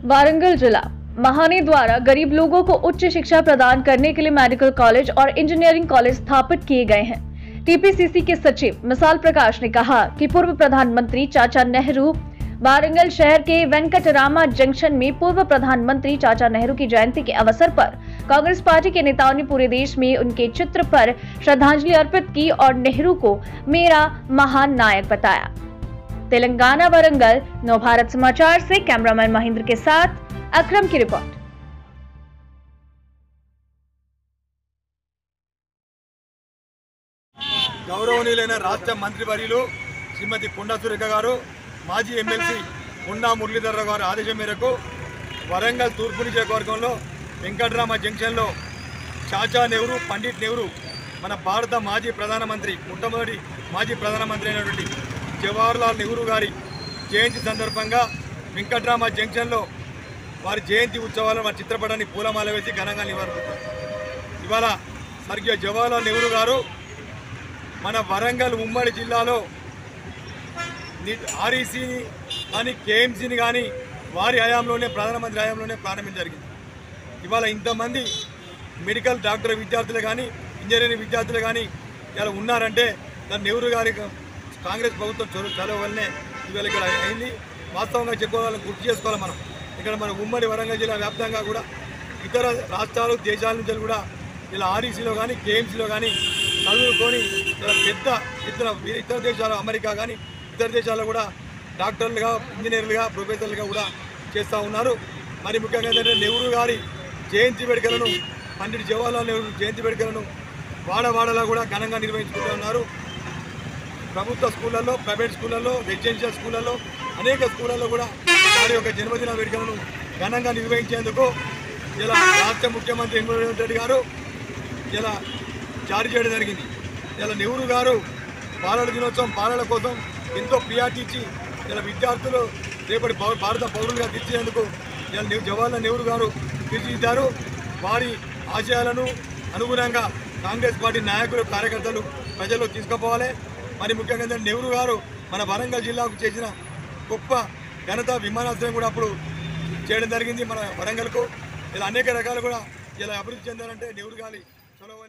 वारंगल जिला महानी द्वारा गरीब लोगों को उच्च शिक्षा प्रदान करने के लिए मेडिकल कॉलेज और इंजीनियरिंग कॉलेज स्थापित किए गए हैं। टीपीसीसी के सचिव मिसाल प्रकाश ने कहा कि पूर्व प्रधानमंत्री चाचा नेहरू वारंगल शहर के वेंकटरामा जंक्शन में पूर्व प्रधानमंत्री चाचा नेहरू की जयंती के अवसर पर कांग्रेस पार्टी के नेताओं ने पूरे देश में उनके चित्र पर श्रद्धांजलि अर्पित की और नेहरू को मेरा महान नायक बताया। तेलंगाना वारंगल नवभारत समाचार से कैमरामैन महेंद्र के साथ अकरम की रिपोर्ट। గౌరవనీయులైన రాష్ట్ర మంత్రివర్యులు శ్రీమతి కొండా సురేఖ గారు మాజీ ఎమ్మెల్సీ కొండా మురళీధరరావు గారి ఆదేశం మేరకు వరంగల్ తూర్పు నియోజకవర్గంలో వెంకటరామ జంక్షన్లో చాచా నెహ్రూ పండిట్ నెహ్రూ మన భారత మాజీ ప్రధానమంత్రి మొట్టమొదటి మాజీ ప్రధానమంత్రి అయినటువంటి జవహర్లాల్ నెహ్రూ గారి జయంతి సందర్భంగా వెంకటరామ జంక్షన్లో వారి జయంతి ఉత్సవాలను వారి చిత్రపటాన్ని పూలమాల వేసి ఘనంగా నివారించారు। ఇవాళ స్వర్గీయ జవహర్లాల్ నెహ్రూ గారు మన వరంగల్ ఉమ్మడి జిల్లాలో ఆర్ఈసీని కానీ కేఎంసీని కానీ వారి హయాంలోనే ప్రధానమంత్రి హయాంలోనే ప్రారంభించడం జరిగింది। ఇవాళ ఇంతమంది మెడికల్ డాక్టర్ విద్యార్థులు కానీ ఇంజనీరింగ్ విద్యార్థులు కానీ ఇలా ఉన్నారంటే దాన్ని నెహ్రూ గారి కాంగ్రెస్ ప్రభుత్వం చొరవ వల్లనే ఇవాళ ఇక్కడ అయింది। వాస్తవంగా చెప్పుకోవాలని గుర్తు చేసుకోవాలి మనం ఇక్కడ మన ఉమ్మడి వరంగల్ జిల్లా వ్యాప్తంగా కూడా ఇతర రాష్ట్రాలు దేశాల నుంచి కూడా ఇలా ఆర్ఈసీలో కానీ కేఎంసీలో కానీ చదువుకొని పెద్ద ఎత్తున ఇతర దేశాలు అమెరికా కానీ ఇతర దేశాల్లో కూడా డాక్టర్లుగా ఇంజనీర్లుగా ప్రొఫెసర్లుగా కూడా చేస్తూ ఉన్నారు। మరి ముఖ్యంగా ఏంటంటే నెహ్రూ గారి జయంతి వేడుకలను పండిట్ జవహర్లాల్ నెహ్రూ జయంతి వేడుకలను వాడవాడలా కూడా ఘనంగా నిర్వహించుకుంటూ ఉన్నారు। ప్రభుత్వ స్కూళ్ళల్లో ప్రైవేట్ స్కూళ్ళల్లో రెసిడెన్షియల్ స్కూళ్ళల్లో అనేక స్కూళ్ళల్లో కూడా వారి యొక్క జన్మదిన వేడుకలను ఘనంగా నిర్వహించేందుకు ఇలా రాష్ట్ర ముఖ్యమంత్రి రేవంత్ రెడ్డి గారు ఇలా జారీ చేయడం జరిగింది। ఇలా నెహ్రూ గారు బాలల దినోత్సవం బాలల కోసం ఎంతో ప్రియారిటీ ఇచ్చి ఇలా విద్యార్థులు రేపటి భారత పౌరులుగా తీర్చేందుకు ఇలా జవహర్లాల్ నెహ్రూ గారు తీర్చిదిద్దారు। వారి ఆశయాలను అనుగుణంగా కాంగ్రెస్ పార్టీ నాయకులు కార్యకర్తలు ప్రజల్లో తీసుకుపోవాలి। మరి ముఖ్యంగా నెహ్రూ గారు మన వరంగల్ జిల్లాకు చేసిన గొప్ప ఘనత విమానాశ్రయం కూడా అప్పుడు చేయడం జరిగింది మన వరంగల్కు। ఇలా అనేక రకాలు కూడా ఇలా అభివృద్ధి చెందాలంటే నెహ్రూ గారి చొరవ